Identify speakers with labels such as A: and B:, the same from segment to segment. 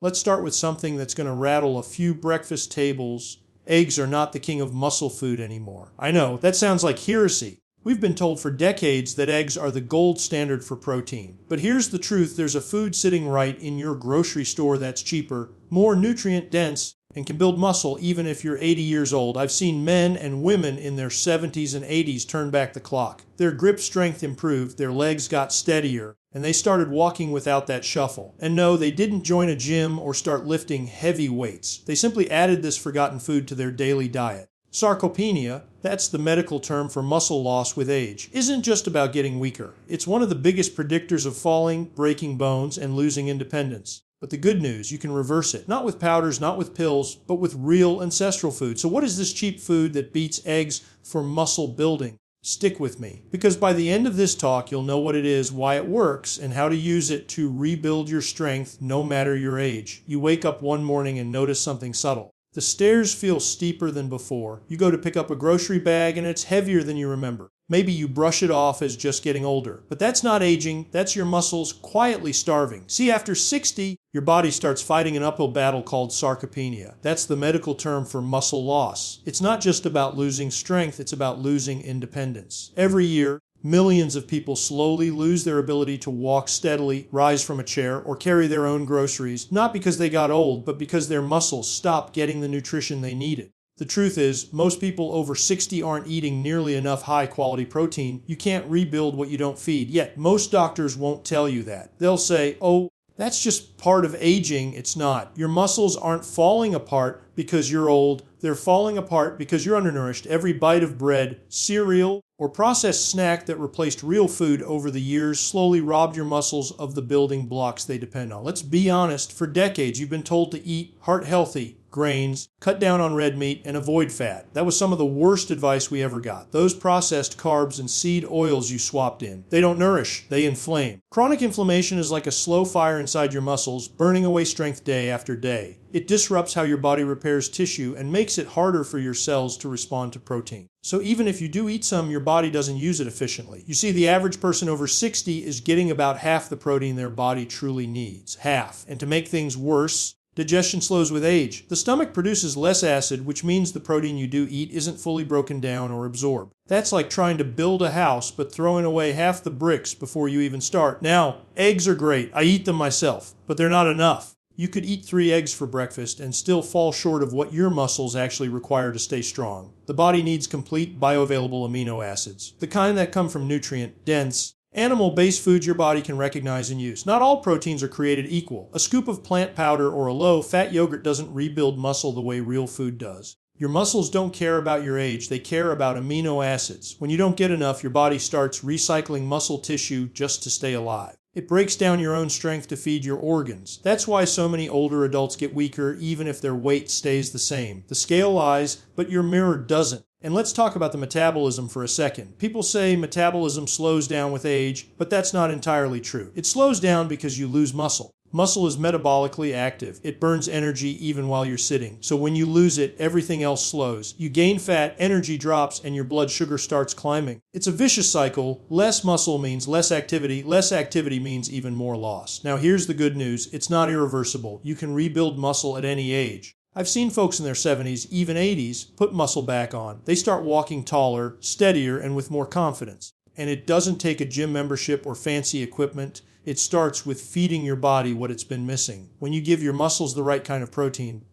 A: Let's start with something that's going to rattle a few breakfast tables. Eggs are not the king of muscle food anymore. I know, that sounds like heresy. We've been told for decades that eggs are the gold standard for protein. But here's the truth, there's a food sitting right in your grocery store that's cheaper, more nutrient-dense, and can build muscle even if you're 80 years old. I've seen men and women in their 70s and 80s turn back the clock. Their grip strength improved, their legs got steadier, and they started walking without that shuffle. And no, they didn't join a gym or start lifting heavy weights. They simply added this forgotten food to their daily diet. Sarcopenia, that's the medical term for muscle loss with age, isn't just about getting weaker. It's one of the biggest predictors of falling, breaking bones, and losing independence. But the good news, you can reverse it. Not with powders, not with pills, but with real ancestral food. So what is this cheap food that beats eggs for muscle building? Stick with me, because by the end of this talk, you'll know what it is, why it works, and how to use it to rebuild your strength no matter your age. You wake up one morning and notice something subtle. The stairs feel steeper than before. You go to pick up a grocery bag and it's heavier than you remember. Maybe you brush it off as just getting older. But that's not aging, that's your muscles quietly starving. See, after 60, your body starts fighting an uphill battle called sarcopenia. That's the medical term for muscle loss. It's not just about losing strength, it's about losing independence. Every year, millions of people slowly lose their ability to walk steadily, rise from a chair, or carry their own groceries, not because they got old, but because their muscles stopped getting the nutrition they needed. The truth is, most people over 60 aren't eating nearly enough high-quality protein. You can't rebuild what you don't feed, yet most doctors won't tell you that. They'll say, oh, that's just part of aging. It's not. Your muscles aren't falling apart because you're old. They're falling apart because you're undernourished. Every bite of bread, cereal, or processed snack that replaced real food over the years slowly robbed your muscles of the building blocks they depend on. Let's be honest, for decades you've been told to eat heart-healthy, grains, cut down on red meat, and avoid fat. That was some of the worst advice we ever got. Those processed carbs and seed oils you swapped in, they don't nourish, they inflame. Chronic inflammation is like a slow fire inside your muscles, burning away strength day after day. It disrupts how your body repairs tissue and makes it harder for your cells to respond to protein. So even if you do eat some, your body doesn't use it efficiently. You see, the average person over 60 is getting about half the protein their body truly needs. Half. And to make things worse, digestion slows with age. The stomach produces less acid, which means the protein you do eat isn't fully broken down or absorbed. That's like trying to build a house but throwing away half the bricks before you even start. Now, eggs are great. I eat them myself, but they're not enough. You could eat 3 eggs for breakfast and still fall short of what your muscles actually require to stay strong. The body needs complete bioavailable amino acids, the kind that come from nutrient-dense, animal-based foods your body can recognize and use. Not all proteins are created equal. A scoop of plant powder or a low-fat yogurt doesn't rebuild muscle the way real food does. Your muscles don't care about your age, they care about amino acids. When you don't get enough, your body starts recycling muscle tissue just to stay alive. It breaks down your own strength to feed your organs. That's why so many older adults get weaker even if their weight stays the same. The scale lies, but your mirror doesn't. And let's talk about the metabolism for a second. People say metabolism slows down with age, but that's not entirely true. It slows down because you lose muscle. Muscle is metabolically active. It burns energy even while you're sitting. So when you lose it, everything else slows. You gain fat, energy drops, and your blood sugar starts climbing. It's a vicious cycle. Less muscle means less activity. Less activity means even more loss. Now here's the good news. It's not irreversible. You can rebuild muscle at any age. I've seen folks in their 70s, even 80s, put muscle back on. They start walking taller, steadier, and with more confidence. And it doesn't take a gym membership or fancy equipment. It starts with feeding your body what it's been missing. When you give your muscles the right kind of protein,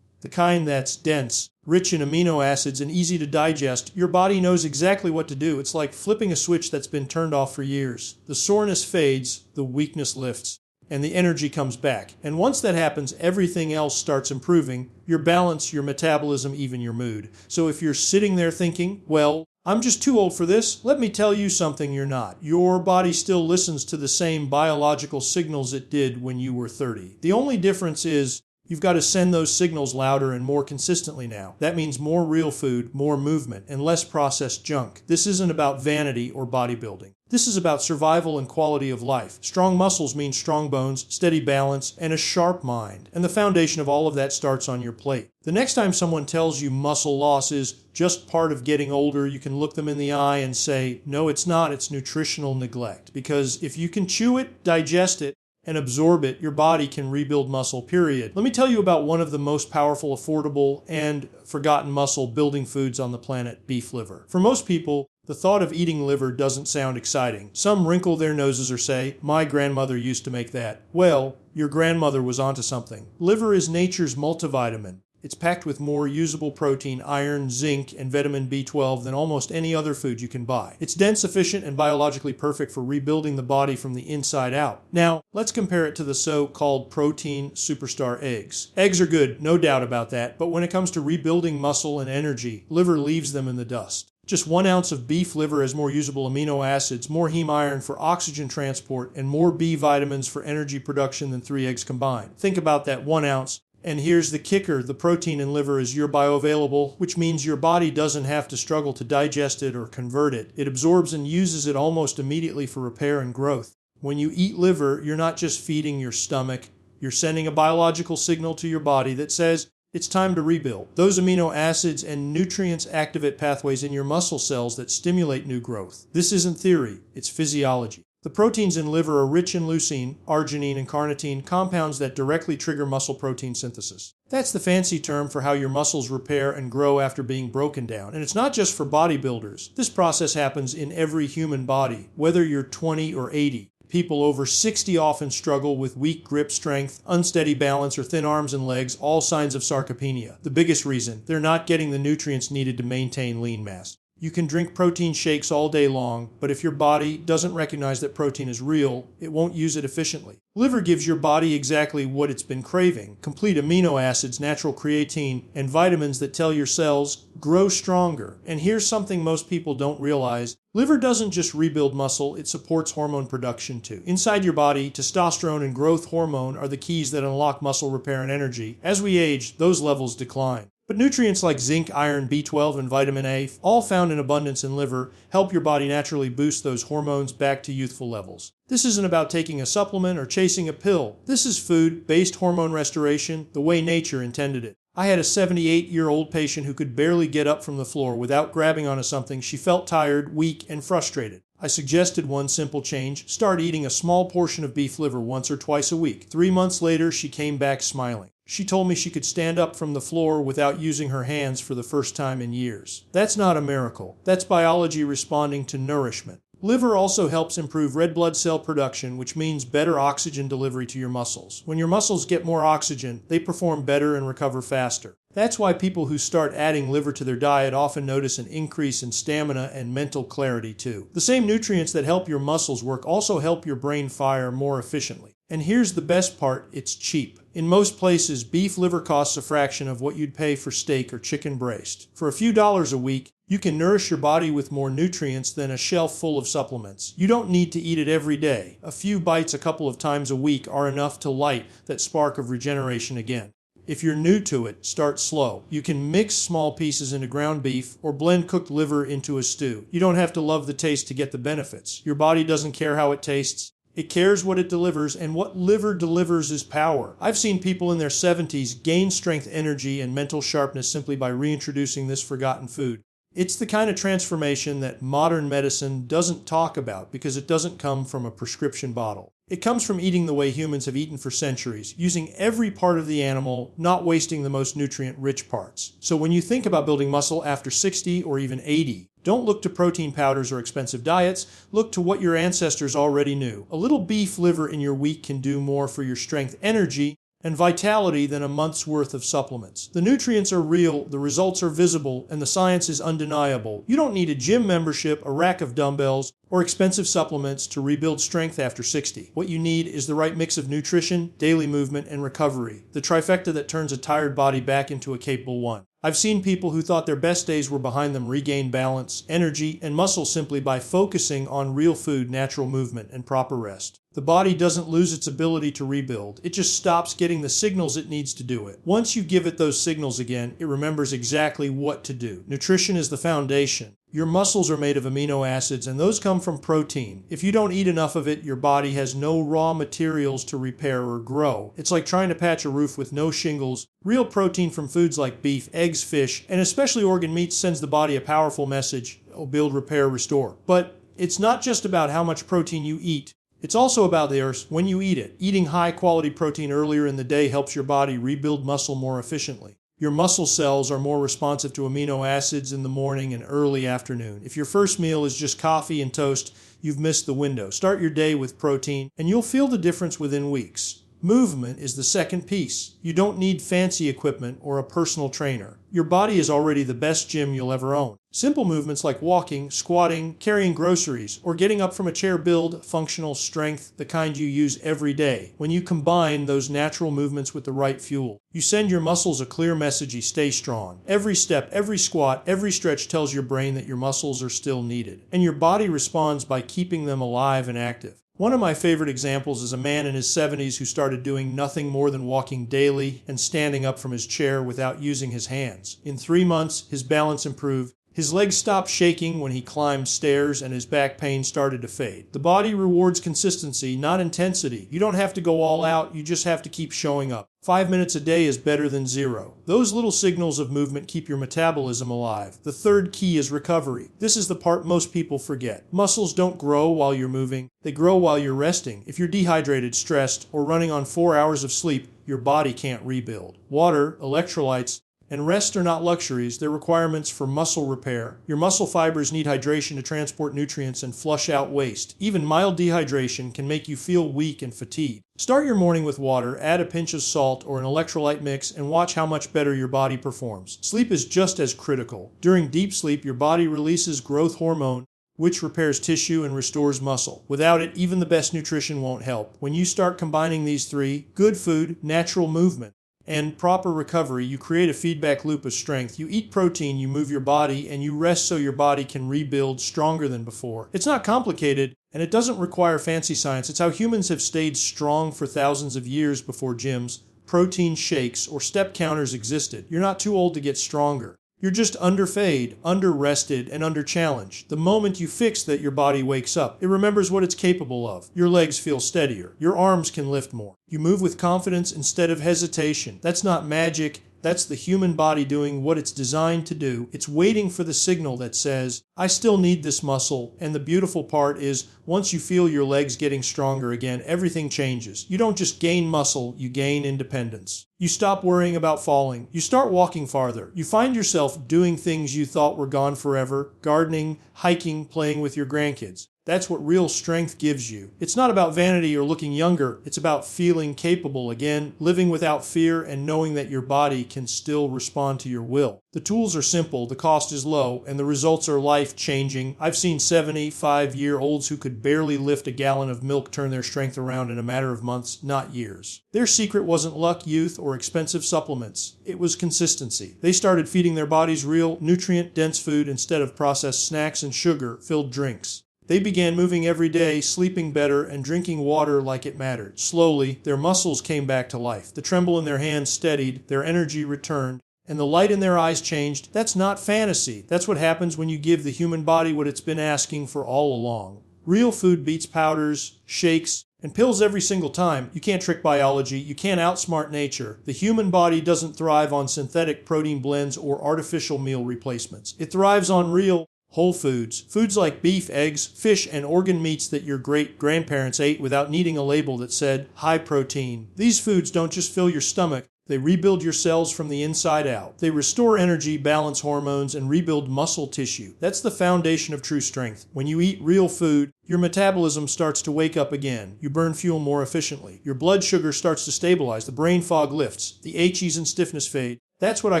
A: the kind that's dense, rich in amino acids, and easy to digest, your body knows exactly what to do. It's like flipping a switch that's been turned off for years. The soreness fades, the weakness lifts, and the energy comes back. And once that happens, everything else starts improving. Your balance, your metabolism, even your mood. So if you're sitting there thinking, well, I'm just too old for this, let me tell you something you're not. Your body still listens to the same biological signals it did when you were 30. The only difference is you've got to send those signals louder and more consistently now. That means more real food, more movement, and less processed junk. This isn't about vanity or bodybuilding. This is about survival and quality of life. Strong muscles mean strong bones, steady balance, and a sharp mind. And the foundation of all of that starts on your plate. The next time someone tells you muscle loss is just part of getting older, you can look them in the eye and say, no, it's not, it's nutritional neglect. Because if you can chew it, digest it, and absorb it, your body can rebuild muscle, period. Let me tell you about one of the most powerful, affordable, and forgotten muscle-building foods on the planet, beef liver. For most people, the thought of eating liver doesn't sound exciting. Some wrinkle their noses or say, "My grandmother used to make that." Well, your grandmother was onto something. Liver is nature's multivitamin. It's packed with more usable protein, iron, zinc, and vitamin B12 than almost any other food you can buy. It's dense, efficient, and biologically perfect for rebuilding the body from the inside out. Now, let's compare it to the so-called protein superstar eggs. Eggs are good, no doubt about that, but when it comes to rebuilding muscle and energy, liver leaves them in the dust. Just 1 ounce of beef liver has more usable amino acids, more heme iron for oxygen transport, and more B vitamins for energy production than 3 eggs combined. Think about that 1 ounce. And here's the kicker, the protein in liver is bioavailable, which means your body doesn't have to struggle to digest it or convert it. It absorbs and uses it almost immediately for repair and growth. When you eat liver, you're not just feeding your stomach, you're sending a biological signal to your body that says, it's time to rebuild. Those amino acids and nutrients activate pathways in your muscle cells that stimulate new growth. This isn't theory, it's physiology. The proteins in liver are rich in leucine, arginine, and carnitine, compounds that directly trigger muscle protein synthesis. That's the fancy term for how your muscles repair and grow after being broken down. And it's not just for bodybuilders. This process happens in every human body, whether you're 20 or 80. People over 60 often struggle with weak grip strength, unsteady balance, or thin arms and legs, all signs of sarcopenia. The biggest reason, they're not getting the nutrients needed to maintain lean mass. You can drink protein shakes all day long, but if your body doesn't recognize that protein is real, it won't use it efficiently. Liver gives your body exactly what it's been craving: complete amino acids, natural creatine, and vitamins that tell your cells, grow stronger. And here's something most people don't realize. Liver doesn't just rebuild muscle, it supports hormone production too. Inside your body, testosterone and growth hormone are the keys that unlock muscle repair and energy. As we age, those levels decline. But nutrients like zinc, iron, B12, and vitamin A, all found in abundance in liver, help your body naturally boost those hormones back to youthful levels. This isn't about taking a supplement or chasing a pill. This is food-based hormone restoration, the way nature intended it. I had a 78-year-old patient who could barely get up from the floor without grabbing onto something. She felt tired, weak, and frustrated. I suggested one simple change: start eating a small portion of beef liver once or twice a week. 3 months later, she came back smiling. She told me she could stand up from the floor without using her hands for the first time in years. That's not a miracle. That's biology responding to nourishment. Liver also helps improve red blood cell production, which means better oxygen delivery to your muscles. When your muscles get more oxygen, they perform better and recover faster. That's why people who start adding liver to their diet often notice an increase in stamina and mental clarity too. The same nutrients that help your muscles work also help your brain fire more efficiently. And here's the best part, it's cheap. In most places, beef liver costs a fraction of what you'd pay for steak or chicken breast. For a few dollars a week, you can nourish your body with more nutrients than a shelf full of supplements. You don't need to eat it every day. A few bites a couple of times a week are enough to light that spark of regeneration again. If you're new to it, start slow. You can mix small pieces into ground beef or blend cooked liver into a stew. You don't have to love the taste to get the benefits. Your body doesn't care how it tastes. It cares what it delivers, and what liver delivers is power. I've seen people in their 70s gain strength, energy, and mental sharpness simply by reintroducing this forgotten food. It's the kind of transformation that modern medicine doesn't talk about because it doesn't come from a prescription bottle. It comes from eating the way humans have eaten for centuries, using every part of the animal, not wasting the most nutrient-rich parts. So when you think about building muscle after 60 or even 80, don't look to protein powders or expensive diets. Look to what your ancestors already knew. A little beef liver in your week can do more for your strength, energy, and vitality than a month's worth of supplements. The nutrients are real, the results are visible, and the science is undeniable. You don't need a gym membership, a rack of dumbbells, or expensive supplements to rebuild strength after 60. What you need is the right mix of nutrition, daily movement, and recovery. The trifecta that turns a tired body back into a capable one. I've seen people who thought their best days were behind them regain balance, energy, and muscle simply by focusing on real food, natural movement, and proper rest. The body doesn't lose its ability to rebuild. It just stops getting the signals it needs to do it. Once you give it those signals again, it remembers exactly what to do. Nutrition is the foundation. Your muscles are made of amino acids, and those come from protein. If you don't eat enough of it, your body has no raw materials to repair or grow. It's like trying to patch a roof with no shingles. Real protein from foods like beef, eggs, fish, and especially organ meats sends the body a powerful message: build, repair, restore. But it's not just about how much protein you eat. It's also about when you eat it. Eating high-quality protein earlier in the day helps your body rebuild muscle more efficiently. Your muscle cells are more responsive to amino acids in the morning and early afternoon. If your first meal is just coffee and toast, you've missed the window. Start your day with protein, and you'll feel the difference within weeks. Movement is the second piece. You don't need fancy equipment or a personal trainer. Your body is already the best gym you'll ever own. Simple movements like walking, squatting, carrying groceries, or getting up from a chair build functional strength, the kind you use every day. When you combine those natural movements with the right fuel, you send your muscles a clear message: you stay strong. Every step, every squat, every stretch tells your brain that your muscles are still needed, and your body responds by keeping them alive and active. One of my favorite examples is a man in his 70s who started doing nothing more than walking daily and standing up from his chair without using his hands. In 3 months, his balance improved. His legs stopped shaking when he climbed stairs, and his back pain started to fade. The body rewards consistency, not intensity. You don't have to go all out, you just have to keep showing up. 5 minutes a day is better than 0. Those little signals of movement keep your metabolism alive. The third key is recovery. This is the part most people forget. Muscles don't grow while you're moving. They grow while you're resting. If you're dehydrated, stressed, or running on 4 hours of sleep, your body can't rebuild. Water, electrolytes, and rest are not luxuries, they're requirements for muscle repair. Your muscle fibers need hydration to transport nutrients and flush out waste. Even mild dehydration can make you feel weak and fatigued. Start your morning with water, add a pinch of salt or an electrolyte mix, and watch how much better your body performs. Sleep is just as critical. During deep sleep, your body releases growth hormone, which repairs tissue and restores muscle. Without it, even the best nutrition won't help. When you start combining these three, good food, natural movement, and proper recovery, you create a feedback loop of strength. You eat protein, you move your body, and you rest so your body can rebuild stronger than before. It's not complicated, and it doesn't require fancy science. It's how humans have stayed strong for thousands of years before gyms, protein shakes, or step counters existed. You're not too old to get stronger. You're just underfed, under-rested, and under-challenged. The moment you fix that, your body wakes up. It remembers what it's capable of. Your legs feel steadier. Your arms can lift more. You move with confidence instead of hesitation. That's not magic. That's the human body doing what it's designed to do. It's waiting for the signal that says, I still need this muscle. And the beautiful part is, once you feel your legs getting stronger again, everything changes. You don't just gain muscle, you gain independence. You stop worrying about falling. You start walking farther. You find yourself doing things you thought were gone forever: gardening, hiking, playing with your grandkids. That's what real strength gives you. It's not about vanity or looking younger. It's about feeling capable again, living without fear, and knowing that your body can still respond to your will. The tools are simple, the cost is low, and the results are life-changing. I've seen 75-year-olds who could barely lift a gallon of milk turn their strength around in a matter of months, not years. Their secret wasn't luck, youth, or expensive supplements. It was consistency. They started feeding their bodies real, nutrient-dense food instead of processed snacks and sugar-filled drinks. They began moving every day, sleeping better, and drinking water like it mattered. Slowly, their muscles came back to life. The tremble in their hands steadied, their energy returned, and the light in their eyes changed. That's not fantasy. That's what happens when you give the human body what it's been asking for all along. Real food beats powders, shakes, and pills every single time. You can't trick biology. You can't outsmart nature. The human body doesn't thrive on synthetic protein blends or artificial meal replacements. It thrives on real, whole foods. Foods like beef, eggs, fish, and organ meats that your great-grandparents ate without needing a label that said high protein. These foods don't just fill your stomach. They rebuild your cells from the inside out. They restore energy, balance hormones, and rebuild muscle tissue. That's the foundation of true strength. When you eat real food, your metabolism starts to wake up again. You burn fuel more efficiently. Your blood sugar starts to stabilize. The brain fog lifts. The aches and stiffness fade. That's what I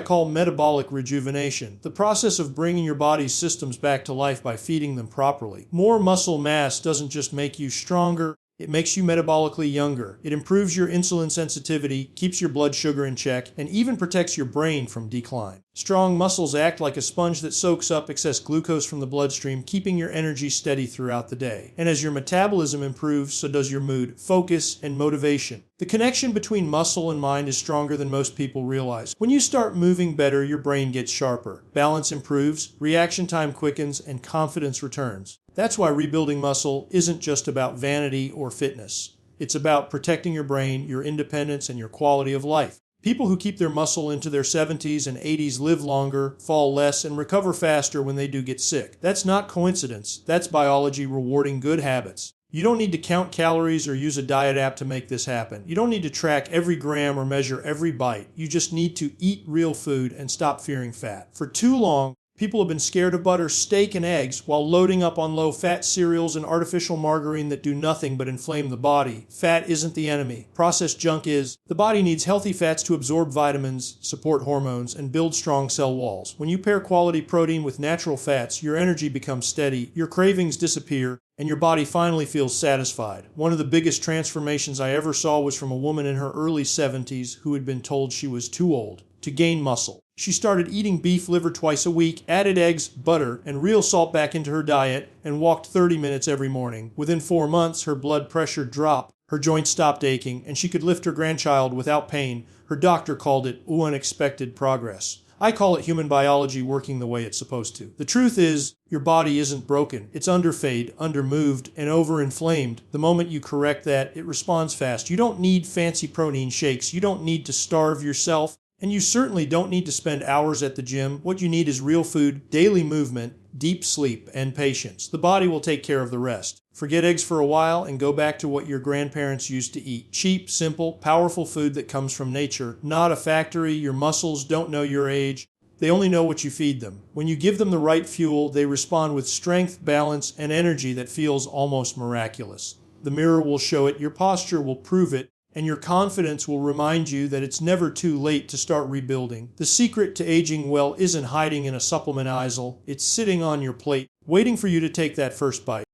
A: call metabolic rejuvenation, the process of bringing your body's systems back to life by feeding them properly. More muscle mass doesn't just make you stronger, it makes you metabolically younger. It improves your insulin sensitivity, keeps your blood sugar in check, and even protects your brain from decline. Strong muscles act like a sponge that soaks up excess glucose from the bloodstream, keeping your energy steady throughout the day. And as your metabolism improves, so does your mood, focus, and motivation. The connection between muscle and mind is stronger than most people realize. When you start moving better, your brain gets sharper. Balance improves, reaction time quickens, and confidence returns. That's why rebuilding muscle isn't just about vanity or fitness. It's about protecting your brain, your independence, and your quality of life. People who keep their muscle into their 70s and 80s live longer, fall less, and recover faster when they do get sick. That's not coincidence. That's biology rewarding good habits. You don't need to count calories or use a diet app to make this happen. You don't need to track every gram or measure every bite. You just need to eat real food and stop fearing fat. For too long, people have been scared of butter, steak, and eggs while loading up on low-fat cereals and artificial margarine that do nothing but inflame the body. Fat isn't the enemy. Processed junk is. The body needs healthy fats to absorb vitamins, support hormones, and build strong cell walls. When you pair quality protein with natural fats, your energy becomes steady, your cravings disappear, and your body finally feels satisfied. One of the biggest transformations I ever saw was from a woman in her early 70s who had been told she was too old to gain muscle. She started eating beef liver twice a week, added eggs, butter, and real salt back into her diet, and walked 30 minutes every morning. Within 4 months, her blood pressure dropped, her joints stopped aching, and she could lift her grandchild without pain. Her doctor called it unexpected progress. I call it human biology working the way it's supposed to. The truth is, your body isn't broken. It's underfed, undermoved, and overinflamed. The moment you correct that, it responds fast. You don't need fancy protein shakes. You don't need to starve yourself. And you certainly don't need to spend hours at the gym. What you need is real food, daily movement, deep sleep, and patience. The body will take care of the rest. Forget eggs for a while and go back to what your grandparents used to eat. Cheap, simple, powerful food that comes from nature, not a factory. Your muscles don't know your age. They only know what you feed them. When you give them the right fuel, they respond with strength, balance, and energy that feels almost miraculous. The mirror will show it, your posture will prove it, and your confidence will remind you that it's never too late to start rebuilding. The secret to aging well isn't hiding in a supplement aisle. It's sitting on your plate, waiting for you to take that first bite.